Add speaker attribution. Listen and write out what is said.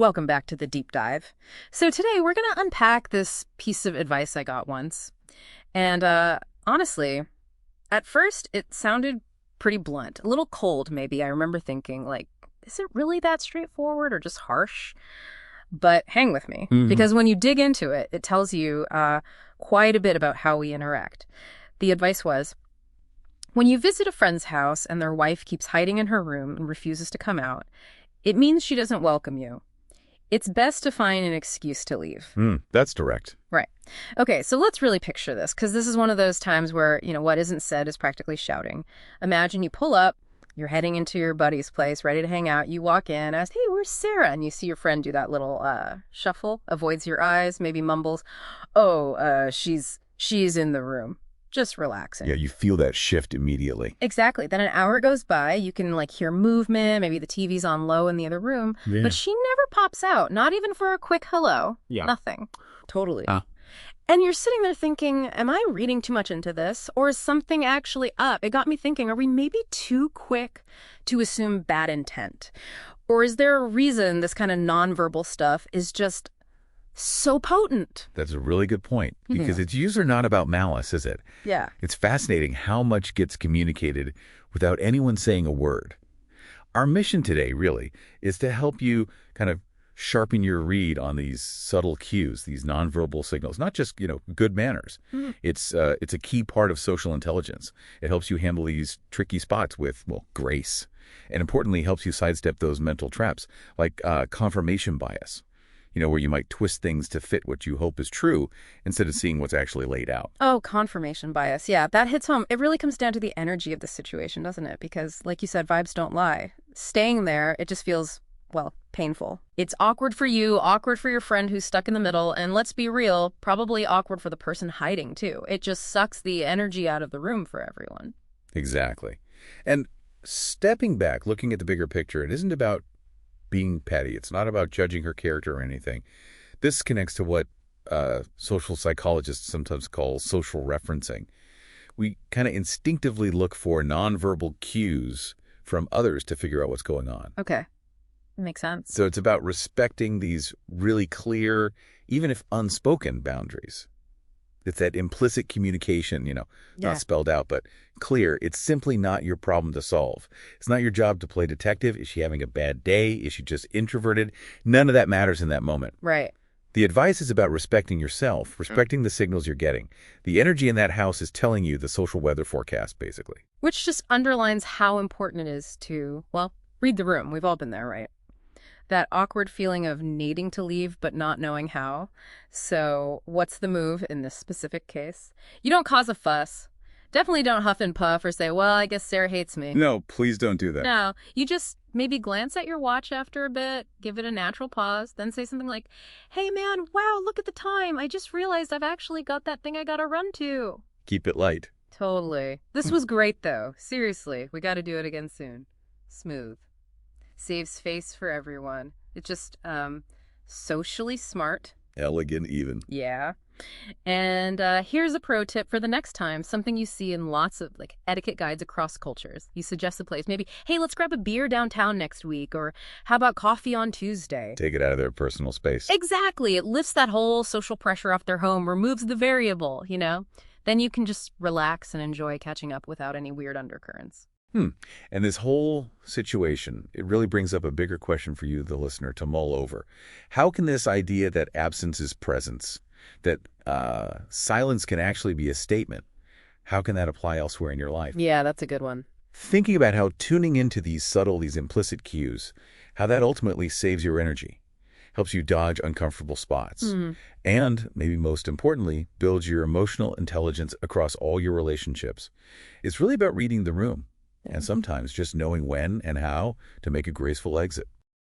Speaker 1: Welcome back to the deep dive. So today we're going to unpack this piece of advice I got once. And honestly, at first it sounded pretty blunt, a little cold maybe. I remember thinking, like, is it really that straightforward or just harsh? But hang with me, because when you dig into it, it tells you quite a bit about how we interact. The advice was, when you visit a friend's house and their wife keeps hiding in her room and refuses to come out, it means she doesn't welcome you. It's best to find an excuse to leave.
Speaker 2: That's direct.
Speaker 1: Right. Okay, so let's really picture this, because this is one of those times where, what isn't said is practically shouting. Imagine you pull up, you're heading into your buddy's place, ready to hang out. You walk in, ask, hey, where's Sarah? And you see your friend do that little shuffle, avoids your eyes, maybe mumbles, oh, she's in the room. Just relaxing.
Speaker 2: Yeah, you feel that shift immediately.
Speaker 1: Exactly. Then an hour goes by, you can hear movement, maybe the TV's on low in the other room, but she never pops out, not even for a quick hello.
Speaker 2: Yeah.
Speaker 1: Nothing. Totally. And you're sitting there thinking, am I reading too much into this, or is something actually up? It got me thinking, are we maybe too quick to assume bad intent? Or is there a reason this kind of nonverbal stuff is just so potent?
Speaker 2: That's a really good point, because it's usually not about malice, is it?
Speaker 1: Yeah.
Speaker 2: It's fascinating how much gets communicated without anyone saying a word. Our mission today, really, is to help you kind of sharpen your read on these subtle cues, these nonverbal signals, not just, good manners. It's a key part of social intelligence. It helps you handle these tricky spots with, grace. And importantly, helps you sidestep those mental traps, like confirmation bias. Where you might twist things to fit what you hope is true instead of seeing what's actually laid out.
Speaker 1: Oh, confirmation bias. Yeah, that hits home. It really comes down to the energy of the situation, doesn't it? Because, like you said, vibes don't lie. Staying there, it just feels, painful. It's awkward for you, awkward for your friend who's stuck in the middle, and let's be real, probably awkward for the person hiding, too. It just sucks the energy out of the room for everyone.
Speaker 2: Exactly. And stepping back, looking at the bigger picture, it isn't about being petty. It's not about judging her character or anything. This connects to what social psychologists sometimes call social referencing. We kind of instinctively look for nonverbal cues from others to figure out what's going on.
Speaker 1: Okay. Makes sense.
Speaker 2: So it's about respecting these really clear, even if unspoken boundaries. It's that implicit communication, not spelled out, but clear. It's simply not your problem to solve. It's not your job to play detective. Is she having a bad day? Is she just introverted? None of that matters in that moment.
Speaker 1: Right.
Speaker 2: The advice is about respecting yourself, respecting the signals you're getting. The energy in that house is telling you the social weather forecast, basically.
Speaker 1: Which just underlines how important it is to, read the room. We've all been there, right? That awkward feeling of needing to leave but not knowing how. So what's the move in this specific case? You don't cause a fuss. Definitely don't huff and puff or say, well, I guess Sarah hates me.
Speaker 2: No, please don't do that.
Speaker 1: No, you just maybe glance at your watch after a bit, give it a natural pause, then say something like, hey man, wow, look at the time. I just realized I've actually got that thing I gotta run to.
Speaker 2: Keep it light.
Speaker 1: Totally. This was great though. Seriously, we gotta do it again soon. Smooth. Saves face for everyone. It's just socially smart.
Speaker 2: Elegant even.
Speaker 1: Yeah. And here's a pro tip for the next time, something you see in lots of etiquette guides across cultures. You suggest a place, maybe, hey, let's grab a beer downtown next week, or how about coffee on Tuesday?
Speaker 2: Take it out of their personal space.
Speaker 1: Exactly. It lifts that whole social pressure off their home, removes the variable, Then you can just relax and enjoy catching up without any weird undercurrents.
Speaker 2: And this whole situation, it really brings up a bigger question for you, the listener, to mull over. How can this idea that absence is presence, that silence can actually be a statement, how can that apply elsewhere in your life?
Speaker 1: Yeah, that's a good one.
Speaker 2: Thinking about how tuning into these subtle, these implicit cues, how that ultimately saves your energy, helps you dodge uncomfortable spots, and, maybe most importantly, builds your emotional intelligence across all your relationships. It's really about reading the room. And sometimes just knowing when and how to make a graceful exit.